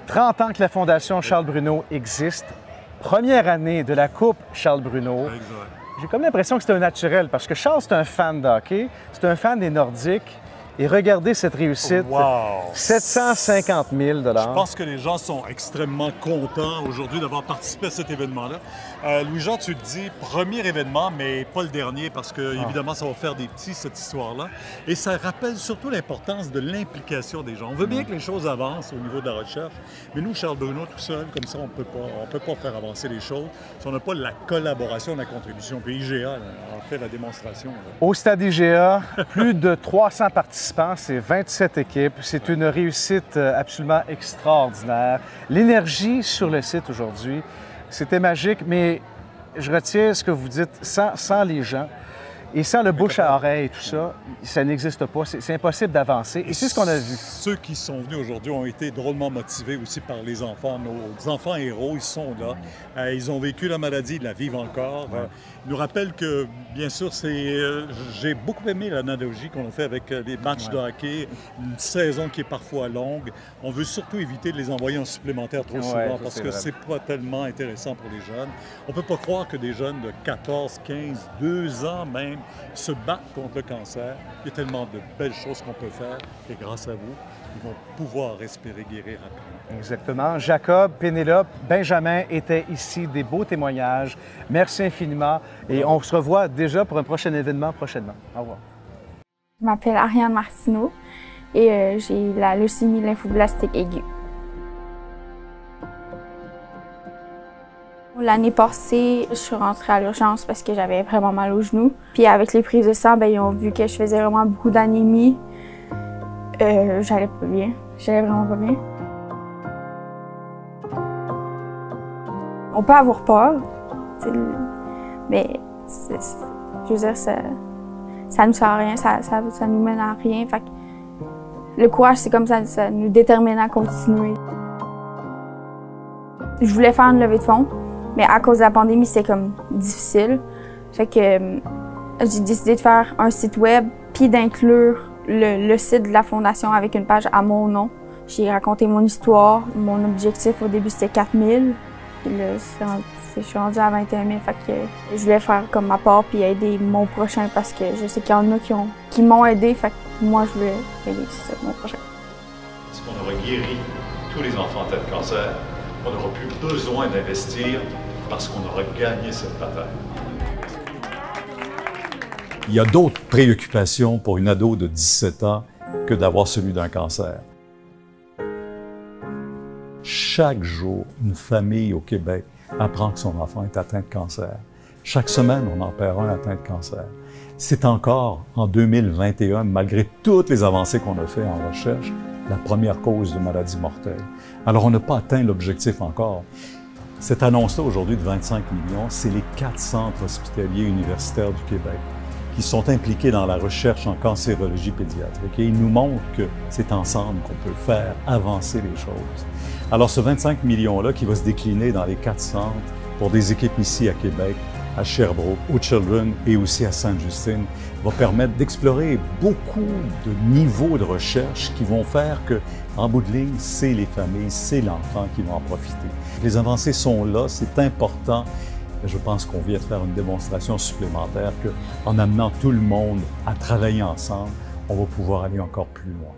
30 ans que la Fondation Charles Bruno existe. Première année de la Coupe Charles Bruno. Exact. J'ai comme l'impression que c'est un naturel parce que Charles, c'est un fan de hockey, c'est un fan des Nordiques. Et regardez cette réussite, Wow. 750 000 Je pense que les gens sont extrêmement contents aujourd'hui d'avoir participé à cet événement-là. Louis-Jean, tu te dis premier événement, mais pas le dernier, parce que évidemment, ça va faire des petits, cette histoire-là. Et ça rappelle surtout l'importance de l'implication des gens. On veut bien que les choses avancent au niveau de la recherche, mais nous, Charles Bruno, tout seul, comme ça, on peut pas faire avancer les choses si on n'a pas la collaboration, la contribution. Puis IGA en fait la démonstration. Là. Au stade IGA, plus de 300 participants, c'est 27 équipes. C'est une réussite absolument extraordinaire. L'énergie sur le site aujourd'hui, c'était magique, mais je retiens ce que vous dites, sans les gens et sans le bouche à oreille et tout ça, ça n'existe pas. C'est impossible d'avancer. Et c'est ce qu'on a vu. Ceux qui sont venus aujourd'hui ont été drôlement motivés aussi par les enfants. Nos enfants héros, ils sont là. Ils ont vécu la maladie, ils la vivent encore. Ils nous rappellent que, bien sûr, j'ai beaucoup aimé l'analogie qu'on a fait avec les matchs de hockey, une saison qui est parfois longue. On veut surtout éviter de les envoyer en supplémentaire trop souvent parce que c'est pas tellement intéressant pour les jeunes. On peut pas croire que des jeunes de 14, 15, 2 ans même se battent contre le cancer. Il y a tellement de belles choses qu'on peut faire et grâce à vous, ils vont pouvoir espérer guérir rapidement. Exactement. Jacob, Pénélope, Benjamin étaient ici, des beaux témoignages. Merci infiniment et on se revoit déjà pour un prochain événement prochainement. Au revoir. Je m'appelle Ariane Martineau et j'ai la leucémie lymphoblastique aiguë. L'année passée, je suis rentrée à l'urgence parce que j'avais vraiment mal au genou. Puis avec les prises de sang, ils ont vu que je faisais vraiment beaucoup d'anémie. J'allais pas bien. J'allais vraiment pas bien. On peut avoir peur, mais je veux dire, ça nous sert à rien, ça nous mène à rien. Fait que le courage, c'est comme ça nous détermine à continuer. Je voulais faire une levée de fonds. Mais à cause de la pandémie, c'est comme difficile. Fait que j'ai décidé de faire un site web puis d'inclure le site de la fondation avec une page à mon nom. J'ai raconté mon histoire. Mon objectif au début, c'était 4 000. Puis là, je suis rendue à 21 000. Fait que je voulais faire comme ma part puis aider mon prochain parce que je sais qu'il y en a qui m'ont aidé. Fait que moi, je voulais aider mon prochain. Si on aura guéri tous les enfants atteints de cancer, on n'aura plus besoin d'investir parce qu'on aura gagné cette bataille. Il y a d'autres préoccupations pour une ado de 17 ans que d'avoir celui d'un cancer. Chaque jour, une famille au Québec apprend que son enfant est atteint de cancer. Chaque semaine, on en perd un atteint de cancer. C'est encore, en 2021, malgré toutes les avancées qu'on a faites en recherche, la première cause de maladie mortelle. Alors, on n'a pas atteint l'objectif encore. Cette annonce-là, aujourd'hui, de 25 millions, c'est les 4 centres hospitaliers universitaires du Québec qui sont impliqués dans la recherche en cancérologie pédiatrique. Et ils nous montrent que c'est ensemble qu'on peut faire avancer les choses. Alors, ce 25 millions-là, qui va se décliner dans les 4 centres pour des équipes ici à Québec, à Sherbrooke, au Children et aussi à Sainte-Justine, va permettre d'explorer beaucoup de niveaux de recherche qui vont faire que, en bout de ligne, c'est les familles, c'est l'enfant qui vont en profiter. Les avancées sont là, c'est important. Je pense qu'on vient de faire une démonstration supplémentaire qu'en amenant tout le monde à travailler ensemble, on va pouvoir aller encore plus loin.